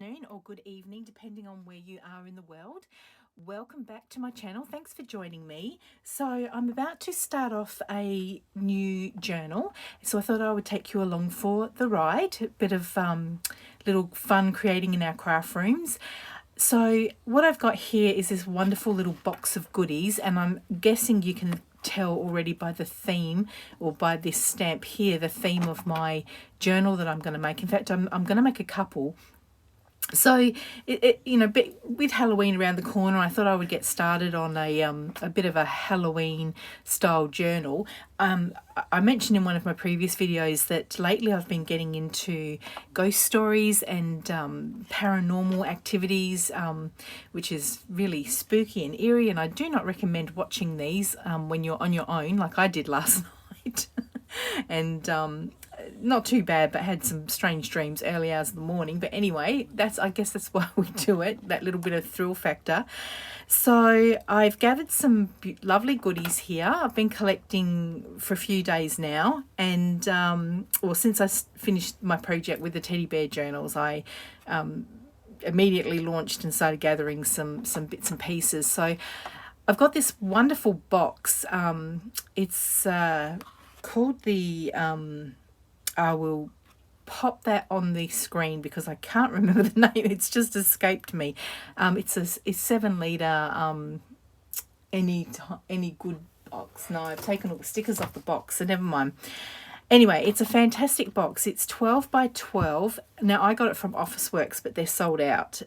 afternoon or good evening, depending on where you are in the world. Welcome back to my channel. Thanks for joining me. So I'm about to start off a new journal. So I thought I would take you along for the ride. A bit of little fun creating in our craft rooms. So what I've got here is this wonderful little box of goodies, and I'm guessing you can tell already by the theme, or by this stamp here, the theme of my journal that I'm going to make. In fact, I'm going to make a couple. So with Halloween around the corner, I thought I would get started on a bit of a Halloween style journal. I mentioned in one of my previous videos that lately I've been getting into ghost stories and paranormal activities, which is really spooky and eerie, and I do not recommend watching these when you're on your own like I did last night. And not too bad, but had some strange dreams early hours of the morning. But anyway, I guess that's why we do it, that little bit of thrill factor. So I've gathered some lovely goodies here. I've been collecting for a few days now, and since I finished my project with the teddy bear journals, I immediately launched and started gathering some bits and pieces. So I've got this wonderful box. It's called the I will pop that on the screen because I can't remember the name. It's just escaped me. It's 7 litre any good box. No, I've taken all the stickers off the box, so never mind. Anyway, it's a fantastic box. It's 12 by 12. Now, I got it from Officeworks, but they're sold out.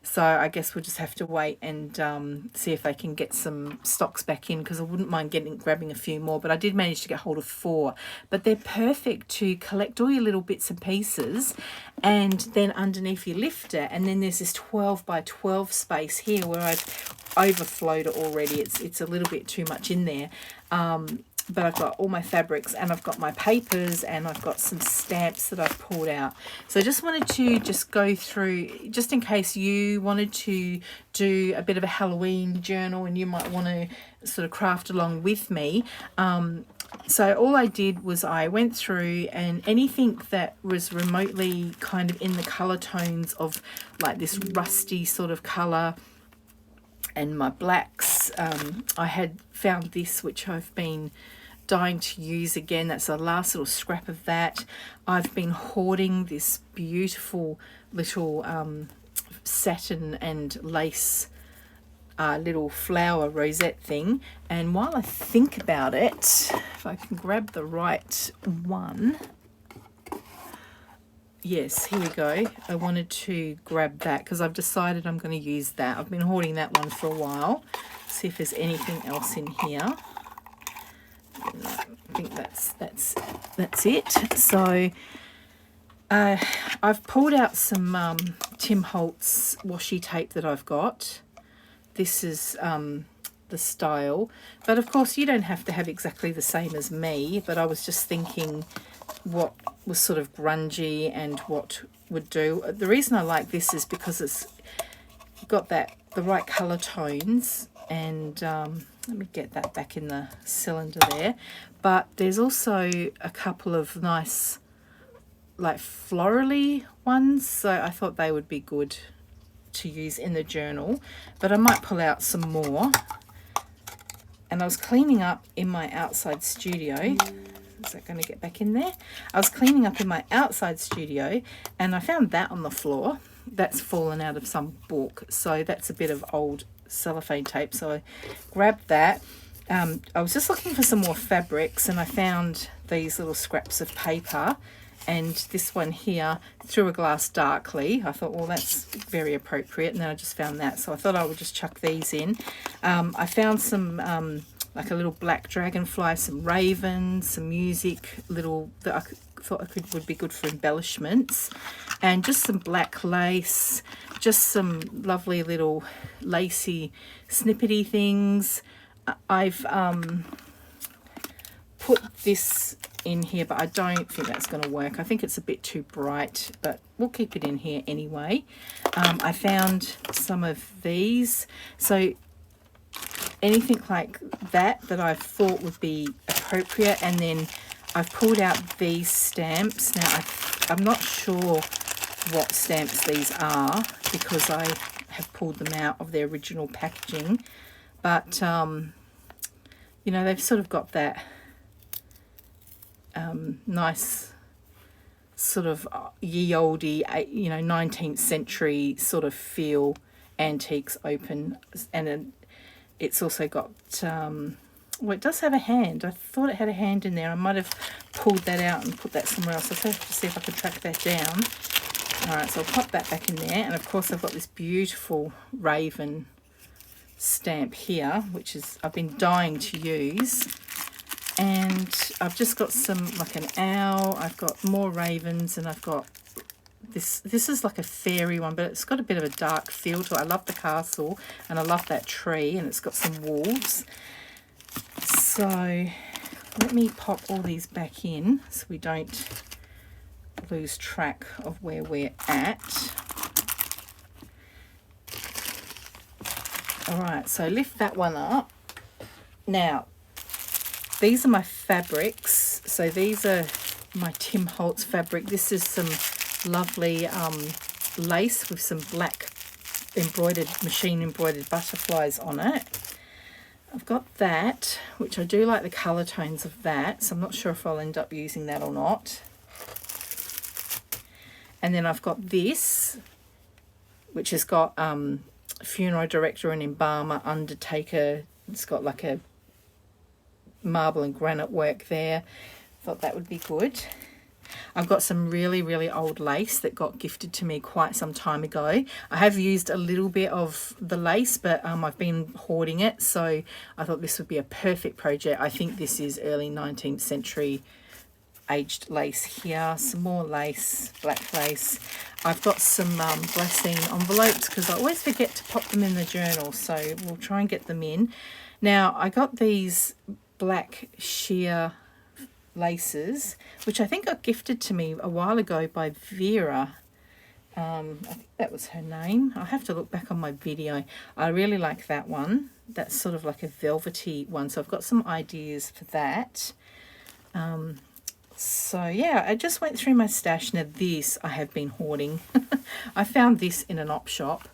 So I guess we'll just have to wait and see if they can get some stocks back in, because I wouldn't mind grabbing a few more. But I did manage to get hold of 4. But they're perfect to collect all your little bits and pieces, and then underneath you lift it. And then there's this 12 by 12 space here where I've overflowed it already. It's a little bit too much in there. But I've got all my fabrics, and I've got my papers, and I've got some stamps that I've pulled out. So I just wanted to go through, just in case you wanted to do a bit of a Halloween journal and you might want to sort of craft along with me. So all I did was I went through, and anything that was remotely kind of in the colour tones of like this rusty sort of colour, and my blacks, I had found this, which I've been dying to use again. That's the last little scrap of that. I've been hoarding this beautiful little satin and lace little flower rosette thing. And while I think about it, if I can grab the right one. Yes, here we go. I wanted to grab that because I've decided I'm going to use that. I've been hoarding that one for a while. See if there's anything else in here. No, I think that's it. So I've pulled out some Tim Holtz washi tape that I've got. This is the style, but of course you don't have to have exactly the same as me, but I was just thinking what was sort of grungy and what would do. The reason I like this is because it's got the right color tones, and let me get that back in the cylinder there. But there's also a couple of nice like florally ones, so I thought they would be good to use in the journal, but I might pull out some more. And I was cleaning up in my outside studio. Is that going to get back in there? I was cleaning up in my outside studio, and I found that on the floor. That's fallen out of some book, so that's a bit of old cellophane tape, so I grabbed that. I was just looking for some more fabrics, and I found these little scraps of paper, and this one here, Through a Glass Darkly. I thought, well, that's very appropriate, and then I just found that, so I thought I would just chuck these in. I found some like a little black dragonfly, some ravens, some music, little that I thought would be good for embellishments, and just some black lace, just some lovely little lacy snippety things. I've put this in here, but I don't think that's going to work. I think it's a bit too bright, but we'll keep it in here anyway. I found some of these, so anything like that I thought would be appropriate. And then I've pulled out these stamps. Now I'm not sure what stamps these are because I have pulled them out of their original packaging. But, you know, they've sort of got that nice sort of ye olde, you know, 19th century sort of feel, antiques open. And it's also got, well, it does have a hand. I thought it had a hand in there. I might have pulled that out and put that somewhere else. I'll have to see if I can track that down. Alright, so I'll pop that back in there. And of course I've got this beautiful raven stamp here, which is I've been dying to use. And I've just got some, like an owl. I've got more ravens, and I've got this is like a fairy one, but it's got a bit of a dark feel to it. I love the castle, and I love that tree, and it's got some wolves. So let me pop all these back in so we don't lose track of where we're at. Alright, so lift that one up. Now, these are my fabrics. So these are my Tim Holtz fabric. This is some lovely lace with some black embroidered, machine embroidered butterflies on it. I've got that, which I do like the colour tones of that, so I'm not sure if I'll end up using that or not. And then I've got this, which has got funeral director and embalmer, undertaker. It's got like a marble and granite work there. Thought that would be good. I've got some really, really old lace that got gifted to me quite some time ago. I have used a little bit of the lace, but I've been hoarding it, so I thought this would be a perfect project. I think this is early 19th century aged lace here. Some more lace, black lace. I've got some glassine envelopes because I always forget to pop them in the journal, so we'll try and get them in. Now, I got these black sheer laces, which I think got gifted to me a while ago by Vera. I think that was her name. I'll have to look back on my video. I really like that one. That's sort of like a velvety one, so I've got some ideas for that. So yeah, I just went through my stash. Now this I have been hoarding. I found this in an op shop,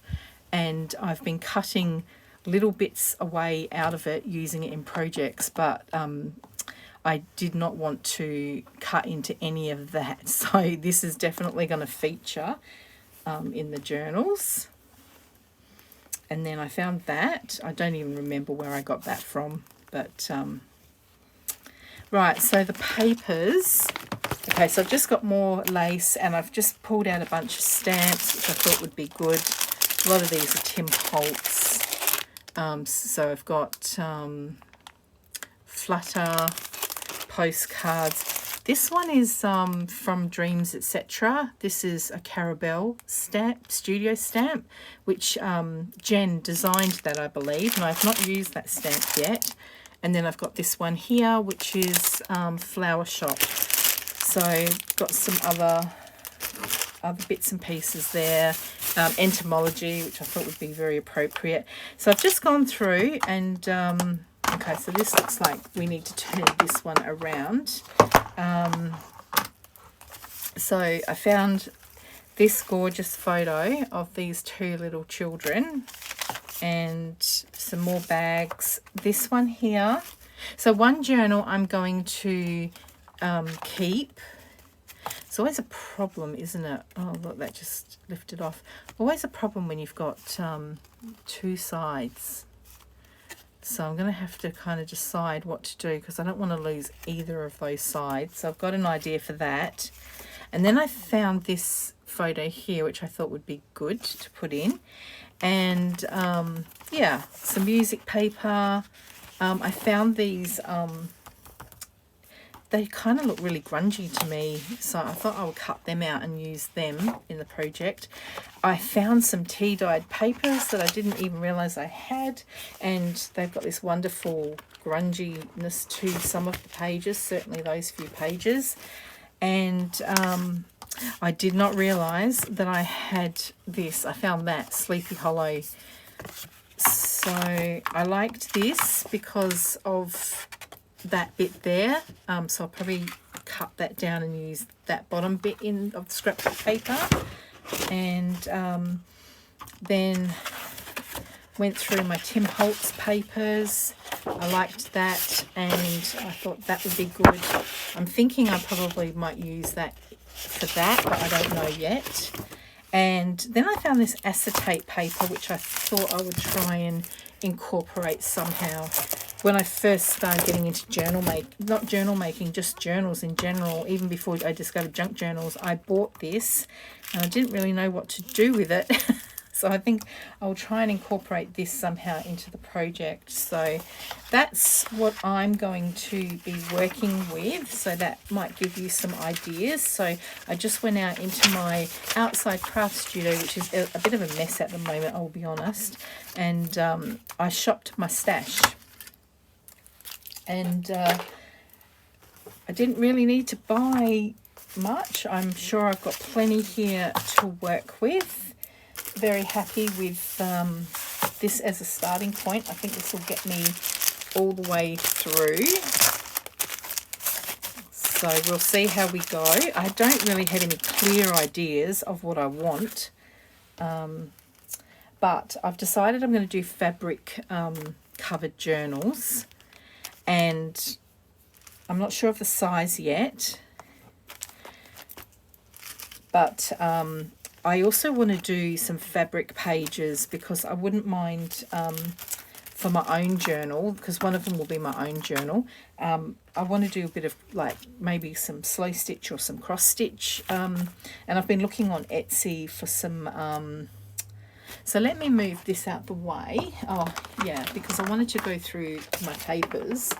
and I've been cutting little bits away out of it using it in projects, but I did not want to cut into any of that, so this is definitely going to feature in the journals. And then I found that. I don't even remember where I got that from, but right, so the papers. Okay, so I've just got more lace, and I've just pulled out a bunch of stamps, which I thought would be good. A lot of these are Tim Holtz. So I've got Flutter, postcards. This one is from Dreams Etc. This is a Carabelle stamp, studio stamp, which Jen designed that, I believe, and I've not used that stamp yet. And then I've got this one here, which is Flower Shop. So got some other bits and pieces there. Entomology, which I thought would be very appropriate. So I've just gone through and okay, so this looks like we need to turn this one around. So I found this gorgeous photo of these two little children and some more bags. This one here. So one journal I'm going to keep. It's always a problem, isn't it? Oh, look, that just lifted off. Always a problem when you've got two sides. So I'm going to have to kind of decide what to do because I don't want to lose either of those sides. So I've got an idea for that. And then I found this photo here, which I thought would be good to put in. And yeah, some music paper. I found these, they kind of look really grungy to me, so I thought I would cut them out and use them in the project. I found some tea-dyed papers that I didn't even realize I had, and they've got this wonderful grunginess to some of the pages, certainly those few pages. And I did not realize that I had this. I found that Sleepy Hollow. So I liked this because of that bit there, so I'll probably cut that down and use that bottom bit in of the scrapbook paper. and then went through my Tim Holtz papers. I liked that, and I thought that would be good. I'm thinking I probably might use that for that, but I don't know yet. And then I found this acetate paper, which I thought I would try and incorporate somehow. When I first started getting into not journal making, just journals in general, even before I discovered junk journals, I bought this and I didn't really know what to do with it. So I think I'll try and incorporate this somehow into the project. So that's what I'm going to be working with. So that might give you some ideas. So I just went out into my outside craft studio, which is a bit of a mess at the moment, I'll be honest. And I shopped my stash. And I didn't really need to buy much. I'm sure I've got plenty here to work with. Very happy with this as a starting point. I think this will get me all the way through. So we'll see how we go. I don't really have any clear ideas of what I want. But I've decided I'm going to do fabric covered journals. And I'm not sure of the size yet. But I also want to do some fabric pages, because I wouldn't mind for my own journal, because one of them will be my own journal. I want to do a bit of like maybe some slow stitch or some cross stitch. And I've been looking on Etsy for some... so let me move this out the way. Oh, yeah, because I wanted to go through my papers.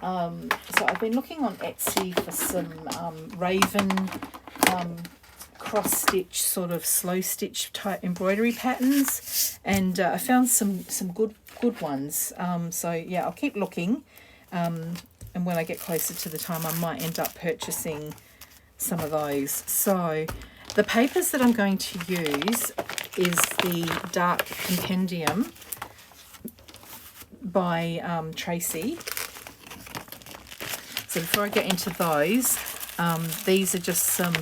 So I've been looking on Etsy for some raven... cross stitch, sort of slow stitch type embroidery patterns, and I found some good ones. So yeah, I'll keep looking, and when I get closer to the time I might end up purchasing some of those. So the papers that I'm going to use is the Dark Compendium by Tracy. So before I get into those, these are just some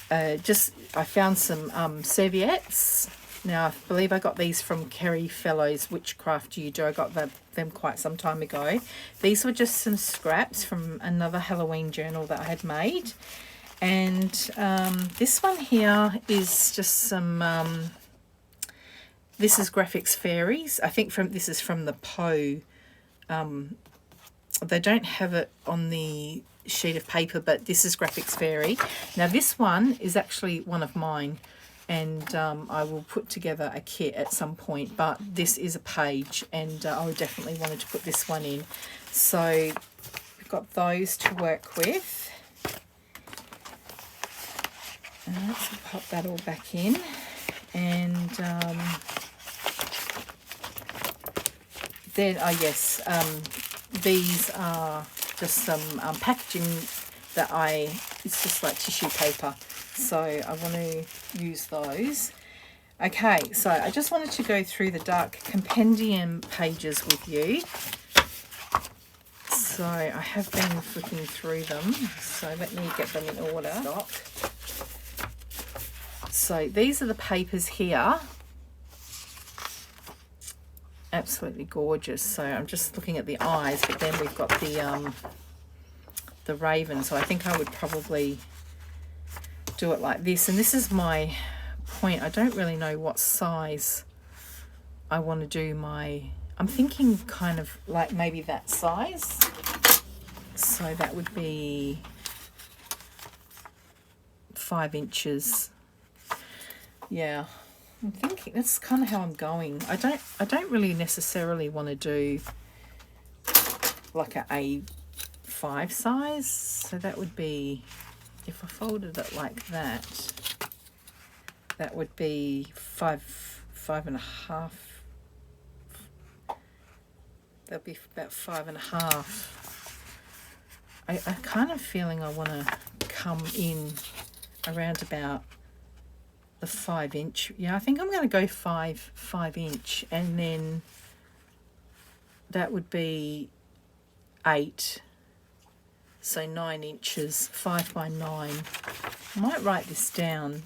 I found some serviettes. Now I believe I got these from Kerry Fellows Witchcraft Judo. I got them quite some time ago. These were just some scraps from another Halloween journal that I had made. And this one here is just some this is Graphics Fairies. I think this is from the Poe. They don't have it on the sheet of paper, but this is Graphics Fairy. Now this one is actually one of mine, and I will put together a kit at some point, but this is a page, and I would definitely wanted to put this one in. So we've got those to work with. Let's pop that all back in, and then yes, these are just some packaging that it's just like tissue paper, so I want to use those. Okay, so I just wanted to go through the Dark Compendium pages with you. So I have been flicking through them, so let me get them in order. So these are the papers here. Absolutely gorgeous. So I'm just looking at the eyes, but then we've got the raven. So I think I would probably do it like this. And this is my point. I don't really know what size I want to do my... I'm thinking kind of like maybe that size. So that would be 5 inches. Yeah. I'm thinking that's kind of how I'm going. I don't really necessarily want to do like a A5 size. So that would be, if I folded it like that, that would be 5.5. That'd be about 5.5. I kind of feeling I want to come in around about the 5 inch. Yeah, I think I'm going to go 5 inch, and then that would be 8. So 9 inches, 5 by 9. I might write this down.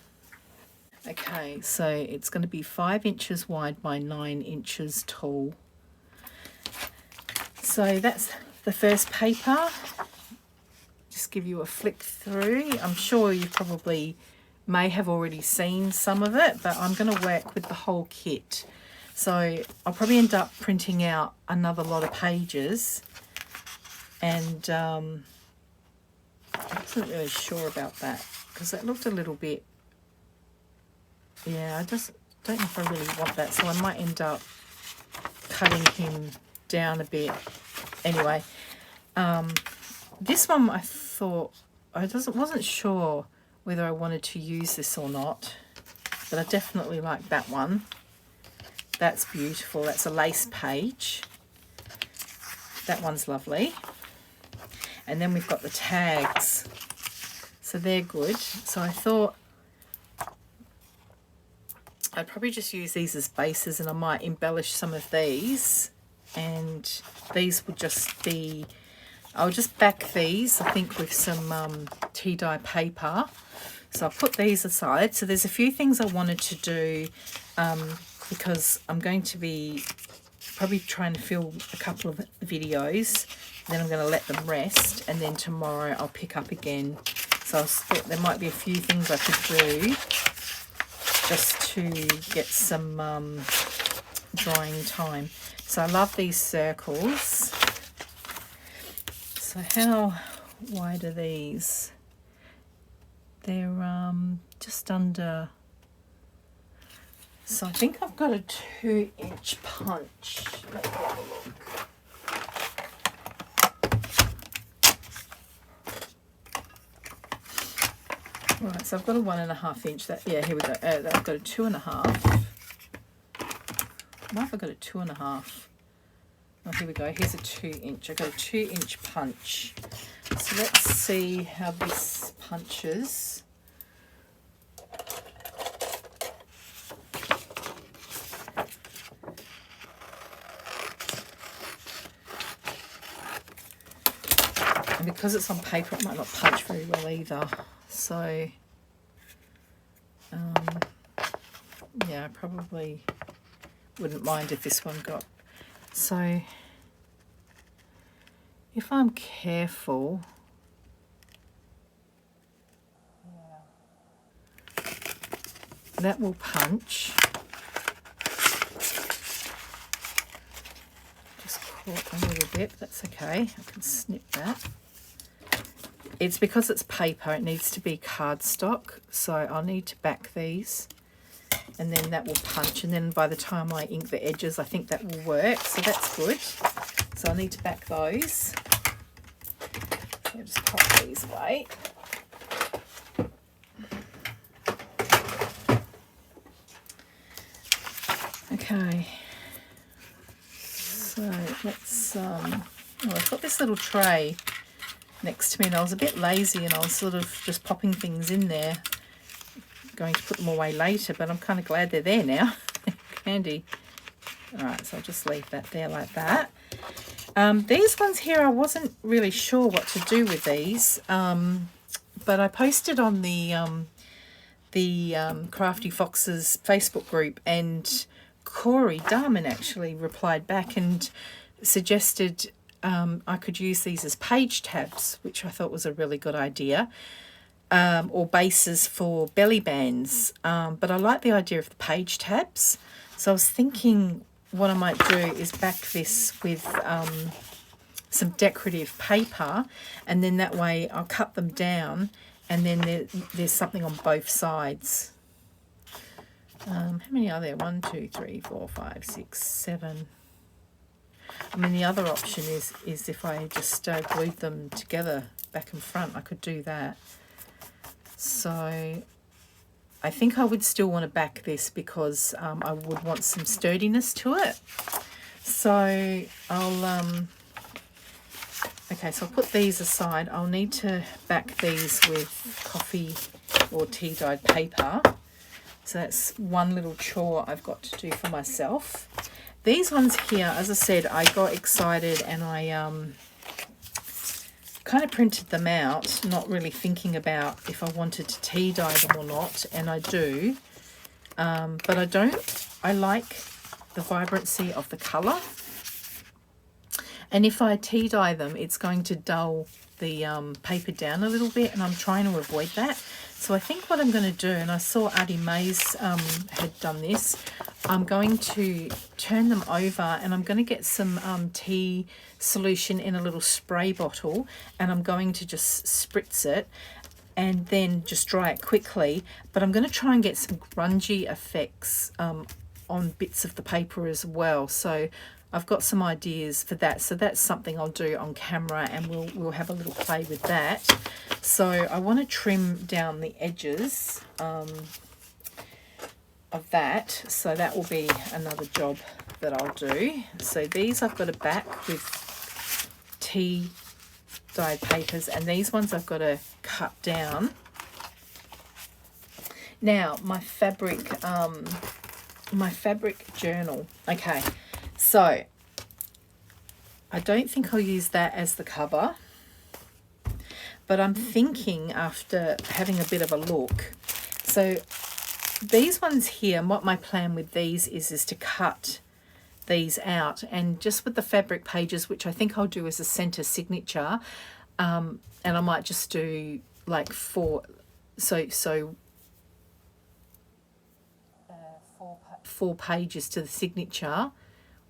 Okay, so it's going to be 5 inches wide by 9 inches tall. So that's the first paper. Just give you a flick through. I'm sure you probably may have already seen some of it, but I'm going to work with the whole kit. So I'll probably end up printing out another lot of pages, and I wasn't really sure about that because that looked a little bit, yeah, I just don't know if I really want that, so I might end up cutting him down a bit. Anyway, this one I thought, I wasn't sure whether I wanted to use this or not, but I definitely like that one. That's beautiful. That's a lace page. That one's lovely. And then we've got the tags. So they're good. So I thought I'd probably just use these as bases, and I might embellish some of these. And these would just be, I'll just back these, I think, with some tea dye paper. So I'll put these aside. So there's a few things I wanted to do because I'm going to be probably trying to film a couple of videos. Then I'm going to let them rest, and then tomorrow I'll pick up again. So I thought there might be a few things I could do just to get some drying time. So I love these circles. So how wide are these? They're just under, so I think I've got a 2-inch punch. Let me have a look. Right, so I've got a 1.5 inch. That, yeah, here we go. I've got a 2.5. Why have I got a 2.5? Oh, here we go. Here's a 2-inch. I've got a 2-inch punch. So let's see how this punches. And because it's on paper, it might not punch very well either. So, yeah, I probably wouldn't mind if this one got. So, if I'm careful, that will punch. Just caught a little bit, that's okay. I can snip that. It's because it's paper, it needs to be cardstock, so I'll need to back these, and then that will punch, and then by the time I ink the edges, I think that will work, so that's good. So I need to back those. I'll just pop these away. Okay, so let's, I've got this little tray next to me, and I was a bit lazy and I was sort of just popping things in there, going to put them away later, but I'm kind of glad they're there now. Handy. Alright, so I'll just leave that there like that. These ones here, I wasn't really sure what to do with these, but I posted on the Crafty Foxes Facebook group, and Corey Darman actually replied back and suggested I could use these as page tabs, which I thought was a really good idea, or bases for belly bands, but I like the idea of the page tabs. So I was thinking what I might do is back this with some decorative paper, and then that way I'll cut them down, and then there's something on both sides. How many are there? 1, 2, 3, 4, 5, 6, 7. I mean, the other option is if I just glued them together back and front, I could do that. So I think I would still want to back this because I would want some sturdiness to it. So I'll, okay, so I'll put these aside. I'll need to back these with coffee or tea dyed paper. So that's one little chore I've got to do for myself. These ones here, as I said, I got excited and I kind of printed them out, not really thinking about if I wanted to tea dye them or not, and I do, but I don't. I like the vibrancy of the colour, and if I tea dye them, it's going to dull the paper down a little bit, and I'm trying to avoid that. So I think what I'm going to do, and I saw Artymaze had done this, I'm going to turn them over, and I'm going to get some tea solution in a little spray bottle, and I'm going to just spritz it and then just dry it quickly. But I'm going to try and get some grungy effects on bits of the paper as well. So I've got some ideas for that. So that's something I'll do on camera, and we'll have a little play with that. So I want to trim down the edges of that. So that will be another job that I'll do. So these I've got to back with tea dyed papers, and these ones I've got to cut down. Now my fabric journal. Okay, so I don't think I'll use that as the cover, but I'm thinking, after having a bit of a look, so these ones here, and what my plan with these is to cut these out, and just with the fabric pages, which I think I'll do as a center signature, and I might just do like four pages to the signature.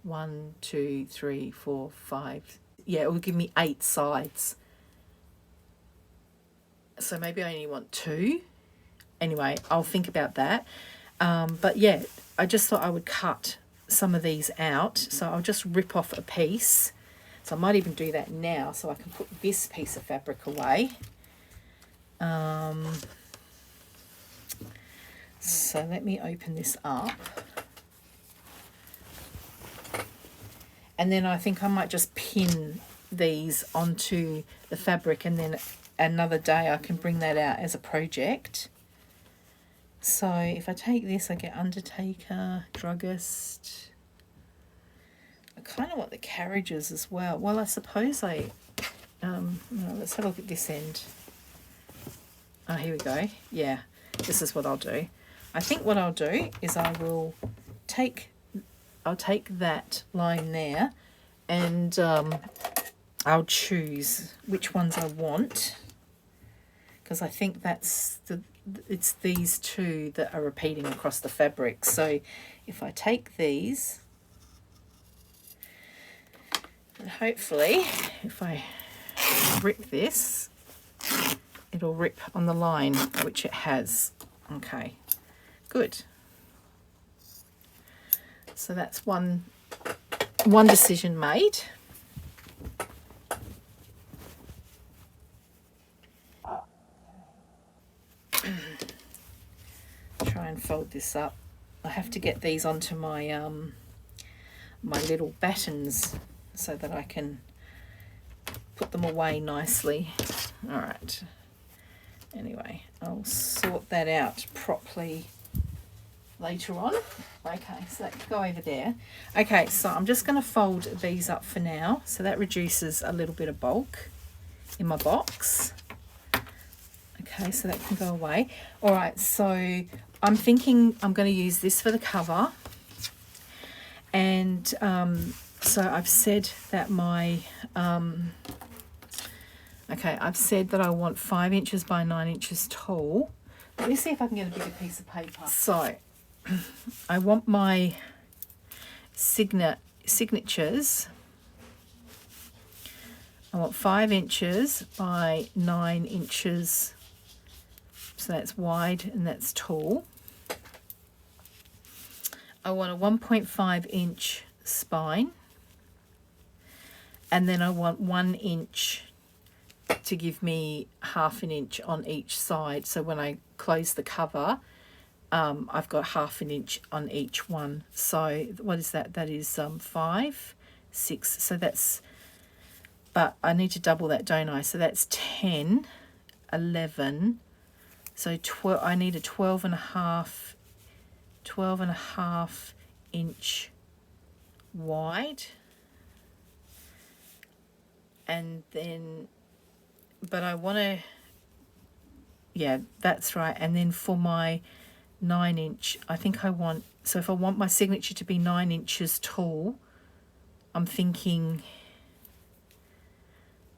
1, 2, 3, 4, 5. Yeah, it will give me 8 sides. So maybe I only want 2. Anyway, I'll think about that. But yeah, I just thought I would cut some of these out. So I'll just rip off a piece. So I might even do that now, so I can put this piece of fabric away. So let me open this up. And then I think I might just pin these onto the fabric, and then another day I can bring that out as a project. So if I take this, I get Undertaker, Druggist. I kind of want the carriages as well. Well, I suppose let's have a look at this end. Oh, here we go. Yeah, this is what I'll do. I think what I'll do is I'll take that line there, and I'll choose which ones I want, because I think it's these two that are repeating across the fabric. So if I take these, and hopefully if I rip this, it'll rip on the line, which it has. Okay, good. So that's one decision made. Try and fold this up. I have to get these onto my my little battens so that I can put them away nicely. All right. Anyway, I'll sort that out properly later on. Okay, so that can go over there. Okay, so I'm just going to fold these up for now, so that reduces a little bit of bulk in my box. Okay, so that can go away. All right, so I'm thinking I'm going to use this for the cover, and so I've said that I've said that I want 5 inches by 9 inches tall. Let me see if I can get a bigger piece of paper. So I want my signatures. I want 5 inches by 9 inches. So that's wide and that's tall. I want a 1.5 inch spine. And then I want 1 inch to give me ½ an inch on each side. So when I close the cover, I've got ½ an inch on each one. So what is that? That is 5, 6. So that's, but I need to double that, don't I? So that's 10, 11. So 12. I need a 12.5 inch wide, and then but I want to, yeah, that's right. And then for my 9-inch, I think I want, so if I want my signature to be 9 inches tall, I'm thinking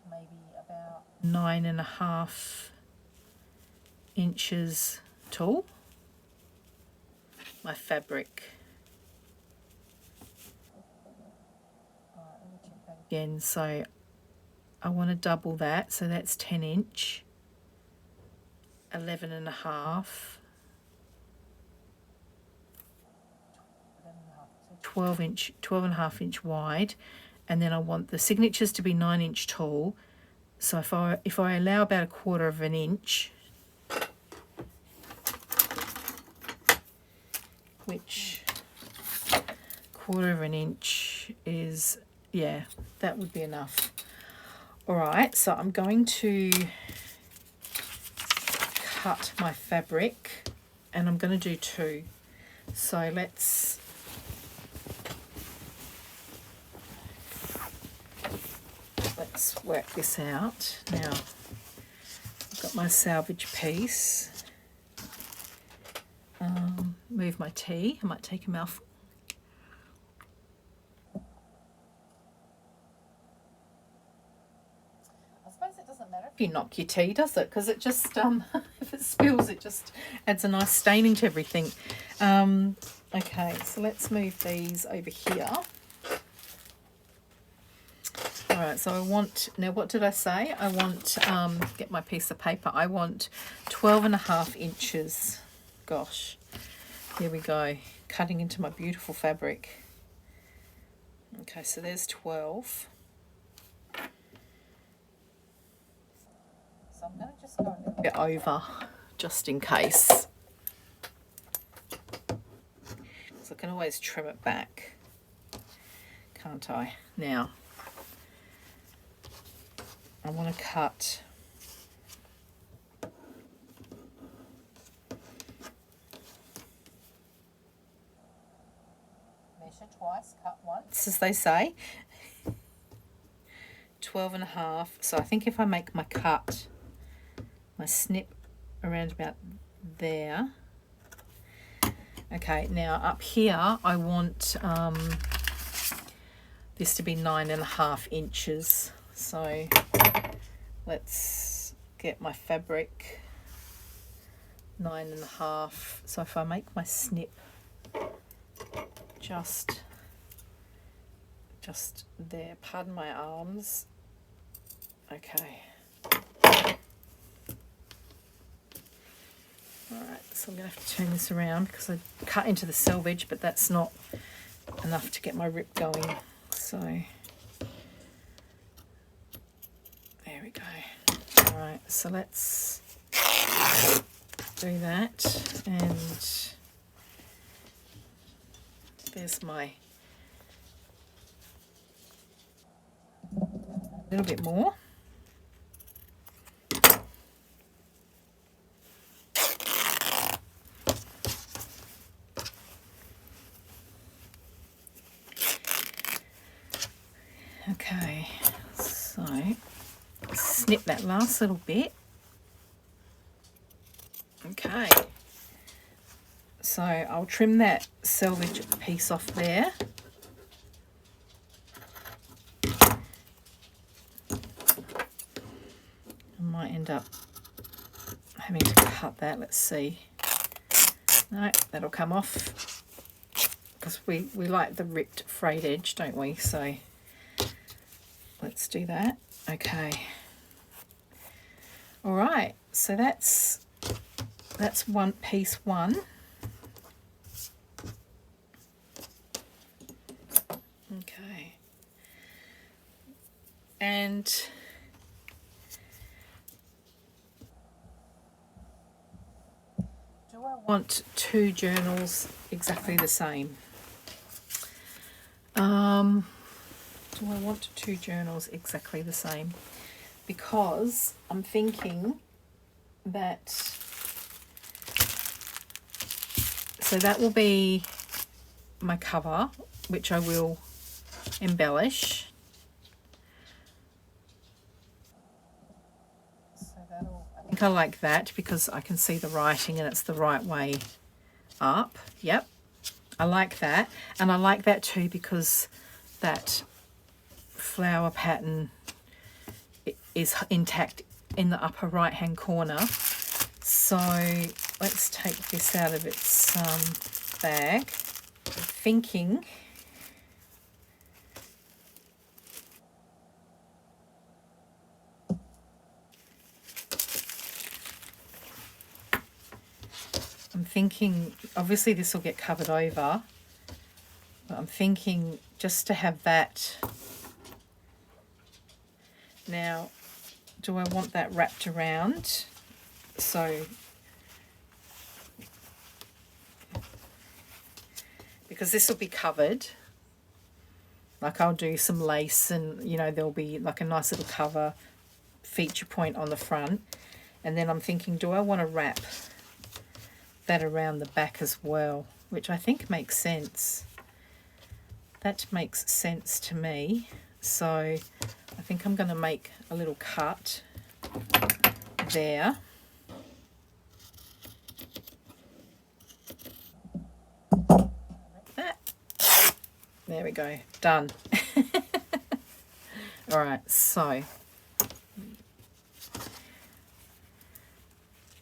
maybe about 9.5 inches tall, my fabric. Again, so I want to double that, so that's 10-inch, 11.5, 12-inch, 12.5-inch wide, and then I want the signatures to be 9-inch tall. So if I allow about 1/4 of an inch, which 1/4 of an inch is, yeah, that would be enough. All right, so I'm going to cut my fabric, and I'm going to do 2. So let's work this out. Now, I've got my salvage piece. Move my tea. I might take a mouthful. I suppose it doesn't matter if you knock your tea, does it? Because it just, if it spills, it just adds a nice staining to everything. Okay, so let's move these over here. All right, so I want, now what did I say? I want, get my piece of paper. I want 12.5 inches. Gosh, here we go. Cutting into my beautiful fabric. Okay, so there's 12. So I'm going to just go a little bit over, just in case. So I can always trim it back, can't I? Now, I want to cut measure twice, cut once, as they say. 12.5. So I think if I make my cut, my snip around about there. Okay, now up here I want this to be 9.5 inches. So let's get my fabric 9.5. So if I make my snip just there, pardon my arms. Okay. Alright, so I'm going to have to turn this around because I cut into the selvage, but that's not enough to get my rip going. So there we go. Alright, so let's do that, and there's my little bit more. Okay, so snip that last little bit. Okay, so I'll trim that selvage piece off there. I might end up having to cut that. Let's see. No, that'll come off because we like the ripped frayed edge, don't we? So let's do that. Okay. All right. So that's one piece one. Okay. And do I want 2 journals exactly the same? Do I want 2 journals exactly the same? Because I'm thinking that, so that will be my cover, which I will embellish. I like that because I can see the writing and it's the right way up. Yep, I like that. And I like that too because that flower pattern is intact in the upper right hand corner. So let's take this out of its bag. I'm thinking obviously this will get covered over, but I'm thinking just to have that. Now, do I want that wrapped around? So, because this will be covered, like I'll do some lace and, you know, there'll be like a nice little cover feature point on the front. And then I'm thinking, do I want to wrap that around the back as well? Which I think makes sense. That makes sense to me. So I think I'm going to make a little cut there. There we go, done. All right, so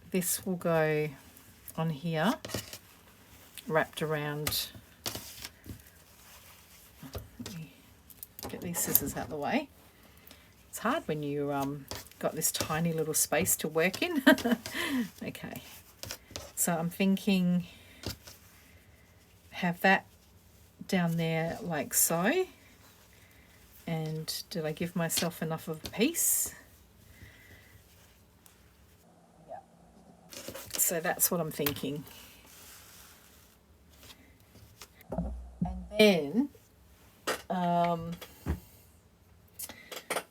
this will go on here, wrapped around. Let me get these scissors out of the way. It's hard when you got this tiny little space to work in. Okay, so I'm thinking have that down there like so. And did I give myself enough of a piece? Yeah. So that's what I'm thinking. And then,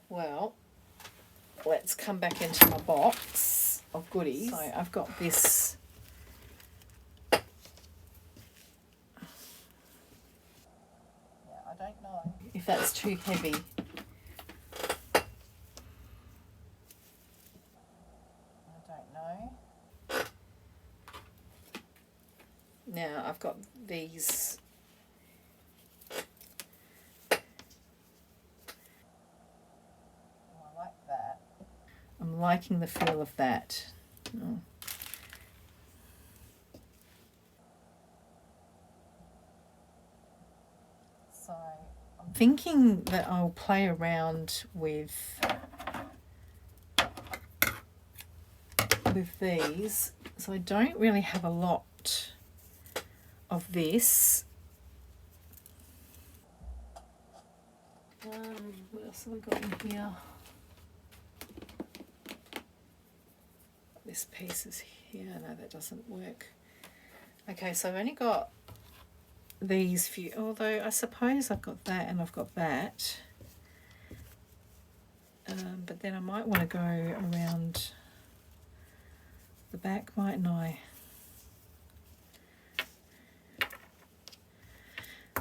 well, let's come back into my box of goodies. So I've got this. I don't know if that's too heavy. I don't know. Now I've got these. Oh, I like that. I'm liking the feel of that. Oh. So I'm thinking that I'll play around with these. So I don't really have a lot of this. What else have I got in here? This piece is here. No, that doesn't work. Okay, so I've only got these few, although I suppose I've got that and I've got that. But then I might want to go around the back, mightn't I?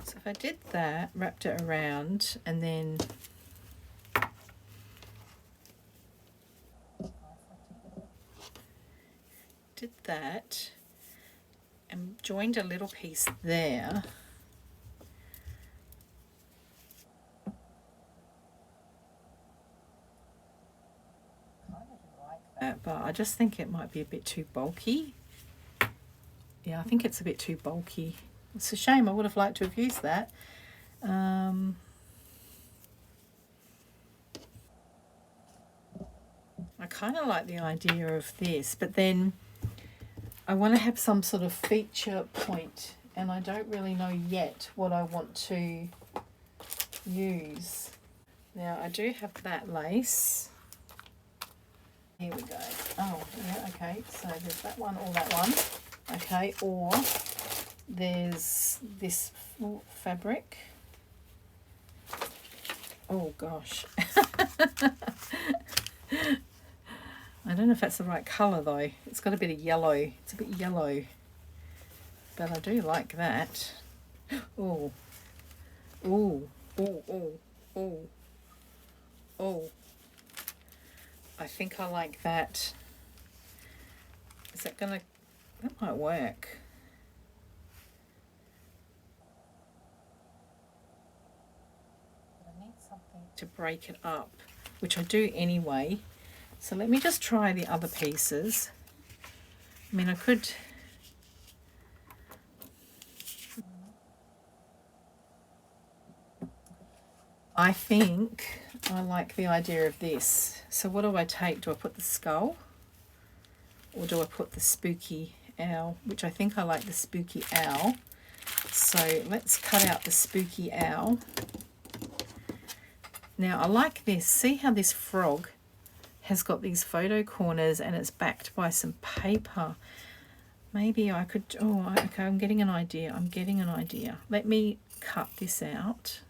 So if I did that, wrapped it around, and then did that and joined a little piece there. But I just think it might be a bit too bulky. Yeah, I think it's a bit too bulky. It's a shame. I would have liked to have used that. I kind of like the idea of this, but then I want to have some sort of feature point, and I don't really know yet what I want to use. Now, I do have that lace. Here we go. Oh, yeah, okay. So there's that one or that one. Okay, or there's this fabric. Oh, gosh. I don't know if that's the right colour, though. It's got a bit of yellow. It's a bit yellow. But I do like that. Oh. Oh. Oh, oh, oh. Oh. I think I like that Is that gonna, that might work. I need something to break it up, which I do anyway. So let me just try the other pieces. I mean, I could... I think I like the idea of this. So what do I take? Do I put the skull? Or do I put the spooky owl? Which I think I like the spooky owl. So let's cut out the spooky owl. Now I like this. See how this frog has got these photo corners and it's backed by some paper. Maybe I could... Oh, okay, I'm getting an idea. I'm getting an idea. Let me cut this out.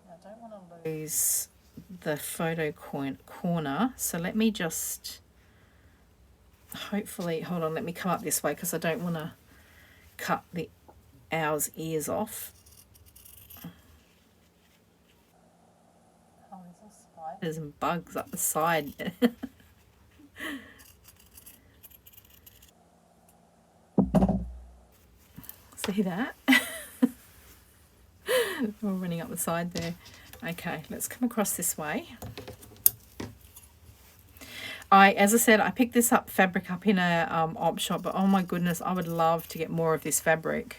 I don't want to lose the photo corner, so let me just hopefully, hold on, let me come up this way because I don't want to cut the owl's ears off. Oh, there's all spiders and bugs up the side. See that? We're running up the side there. Okay, let's come across this way. As I said, I picked this fabric up in a op shop, but oh my goodness, I would love to get more of this fabric.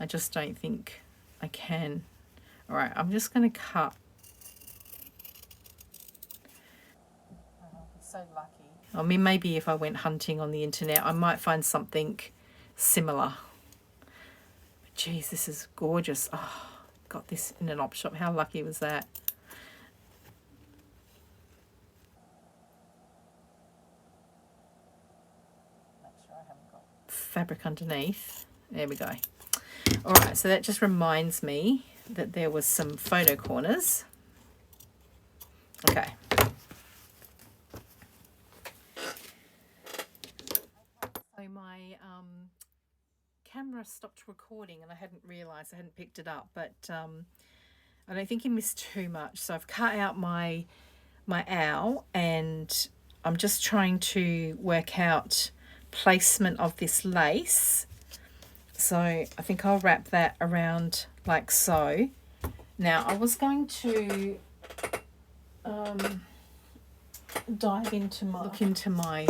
I just don't think I can. All right, I'm just going to cut. Oh, I'm so lucky. I mean, maybe if I went hunting on the internet, I might find something similar. But geez, this is gorgeous. Oh, got this in an op shop. How lucky was that? Fabric underneath. There we go. All right, so that just reminds me that there was some photo corners. Okay. So my camera stopped recording and I hadn't realized, I hadn't picked it up, but I don't think you missed too much. So I've cut out my owl and I'm just trying to work out placement of this lace. So I think I'll wrap that around like so. Now I was going to look into my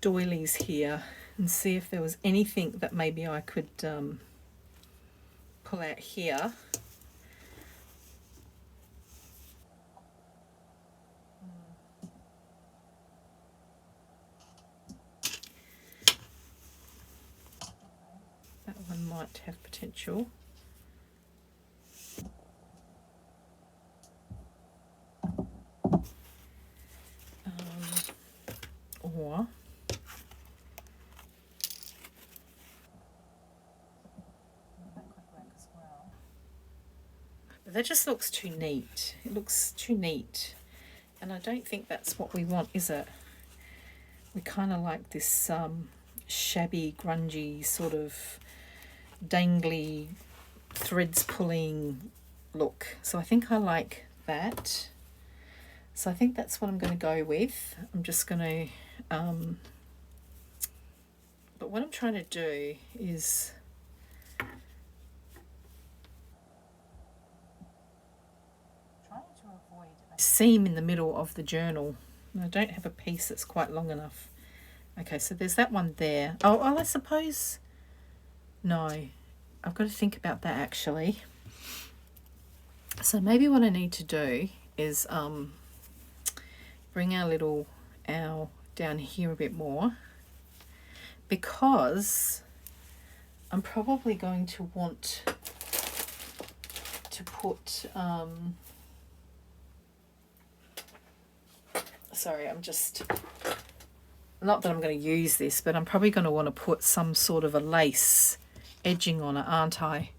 doilies here and see if there was anything that maybe I could pull out here. That one might have potential. Or but that just looks too neat. It looks too neat. And I don't think that's what we want, is it? We kind of like this shabby, grungy, sort of dangly, threads pulling look. So I think I like that. So I think that's what I'm going to go with. I'm just going to... but what I'm trying to do is... seam in the middle of the journal. I don't have a piece that's quite long enough. Okay, so there's that one there. Oh, I suppose... No, I've got to think about that actually. So maybe what I need to do is bring our little owl down here a bit more, because I'm probably going to want to put... sorry, I'm just... Not that I'm going to use this, but I'm probably going to want to put some sort of a lace edging on it, aren't I?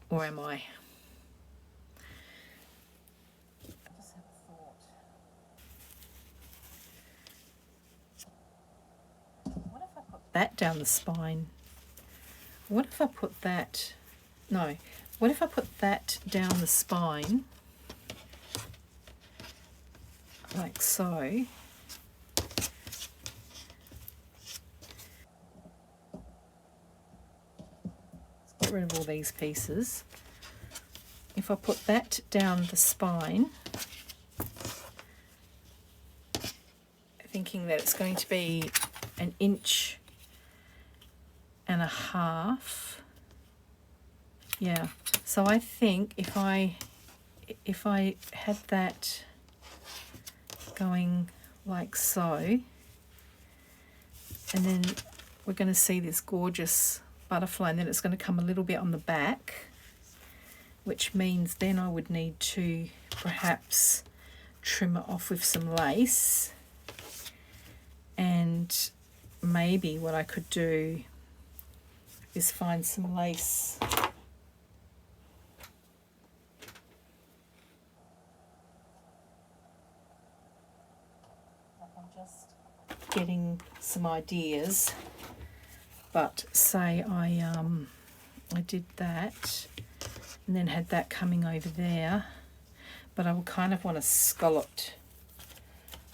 Or am I? I just had a thought. What if I put that down the spine? What if I put that... No. What if I put that down the spine like so. Get rid of all these pieces. If I put that down the spine, thinking that it's going to be 1.5 inches. Yeah, so I think if I had that going like so, and then we're going to see this gorgeous butterfly, and then it's going to come a little bit on the back, which means then I would need to perhaps trim it off with some lace. And maybe what I could do is find some lace. I'm just getting some ideas, but say I did that and then had that coming over there, but I would kind of want a scalloped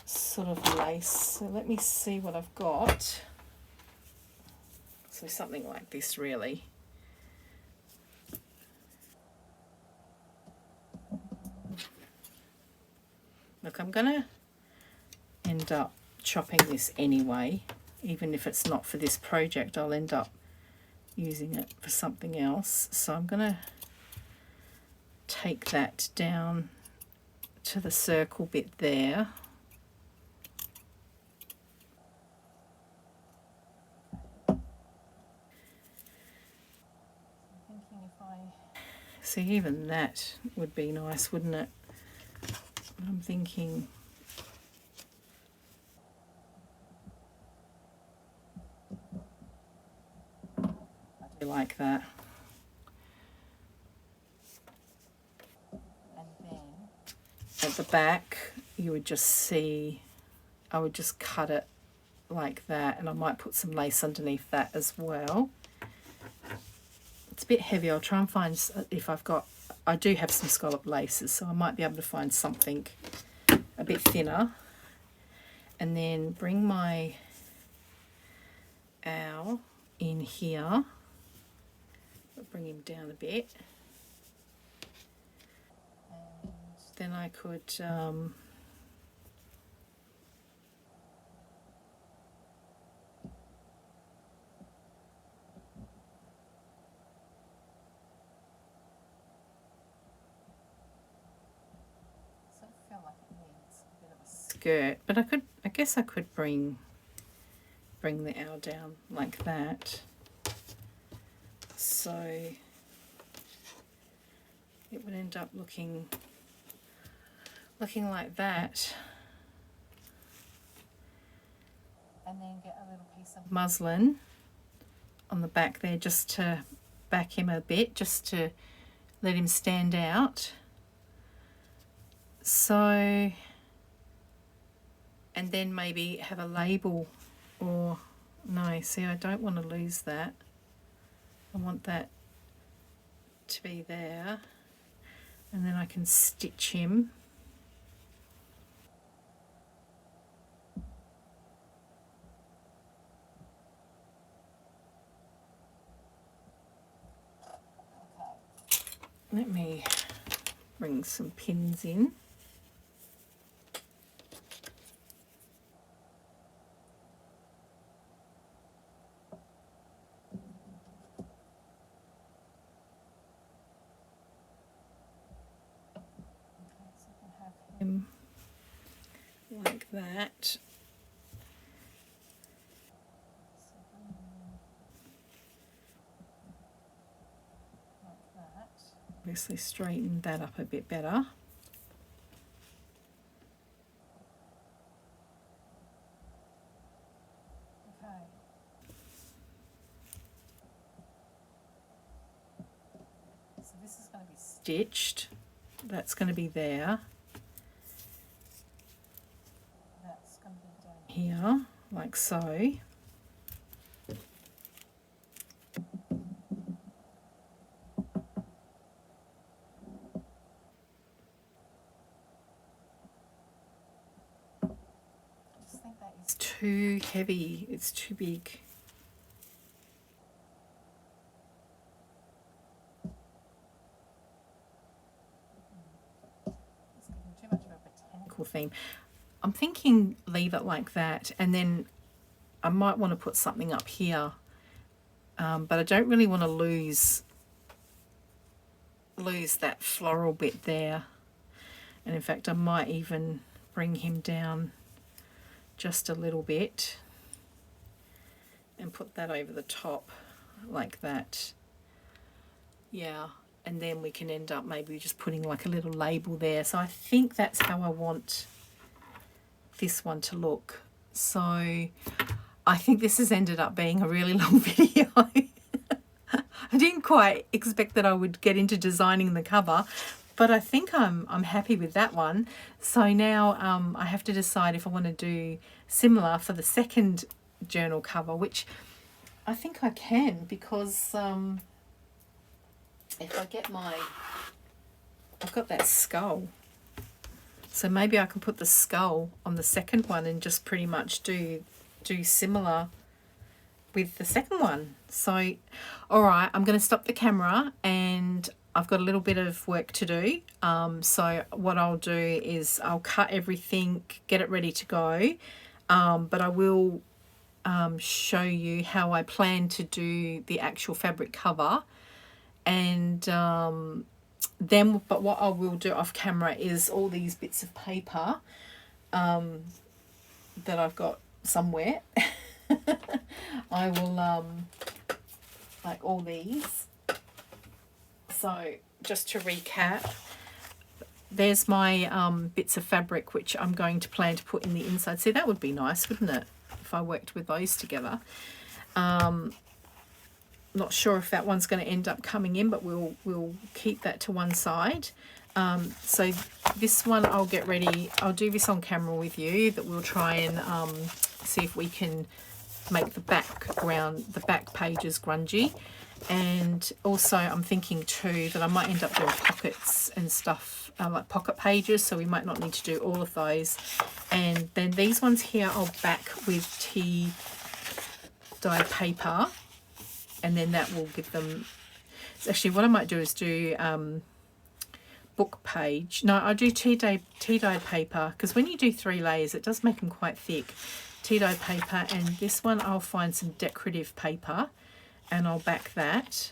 sort of lace. So let me see what I've got. So something like this, really. Look, I'm gonna end up chopping this anyway. Even if it's not for this project, I'll end up using it for something else. So I'm gonna take that down to the circle bit there. See, even that would be nice, wouldn't it? I'm thinking I do like that. And then at the back, you would just see, I would just cut it like that, and I might put some lace underneath that as well. It's a bit heavy. I'll try and find, if I've got, I do have some scallop laces, so I might be able to find something a bit thinner. And then bring my owl in here, bring him down a bit. And then I could skirt, but I guess I could bring the owl down like that, so it would end up looking like that. And then get a little piece of muslin on the back there just to back him a bit, just to let him stand out. So, and then maybe have a label, or no, see, I don't want to lose that. I want that to be there, and then I can stitch him. Let me bring some pins in. Like that. Obviously straighten that up a bit better. Okay. So this is going to be stitched. That's going to be there. That's going to be down here, like so. It's too heavy, it's too big. Too much of a botanical theme. I'm thinking leave it like that, and then I might want to put something up here, but I don't really want to lose that floral bit there. And in fact, I might even bring him down just a little bit and put that over the top like that. Yeah, and then we can end up maybe just putting like a little label there. So I think that's how I want this one to look. So I think this has ended up being a really long video. I didn't quite expect that I would get into designing the cover, but I think I'm happy with that one. So now I have to decide if I want to do similar for the second journal cover, which I think I can, because if I get I've got that skull. So maybe I can put the skull on the second one and just pretty much do similar with the second one. So, all right, I'm going to stop the camera and I've got a little bit of work to do. So what I'll do is I'll cut everything, get it ready to go. But I will show you how I plan to do the actual fabric cover. And then, but what I will do off camera is all these bits of paper that I've got somewhere. I will, like all these. So just to recap, there's my bits of fabric which I'm going to plan to put in the inside. See, that would be nice, wouldn't it, if I worked with those together. Not sure if that one's going to end up coming in, but we'll keep that to one side. So this one I'll get ready. I'll do this on camera with you, that we'll try and see if we can make the background, the back pages grungy. And also I'm thinking too that I might end up doing pockets and stuff, like pocket pages, so we might not need to do all of those. And then these ones here I'll back with tea dye paper, and then that will give them, actually what I might do is do book page. No, I'll do tea dyed paper, because when you do 3 layers it does make them quite thick. Tea dyed paper, and this one I'll find some decorative paper and I'll back that.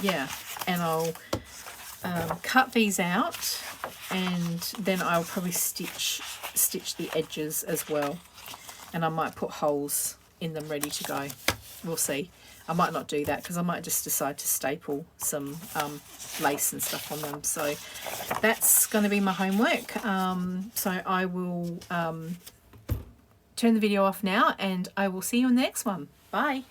Yeah, and I'll cut these out, and then I'll probably stitch the edges as well, and I might put holes in them ready to go. We'll see. I might not do that because I might just decide to staple some lace and stuff on them. So that's going to be my homework. So I will turn the video off now, and I will see you in the next one. Bye.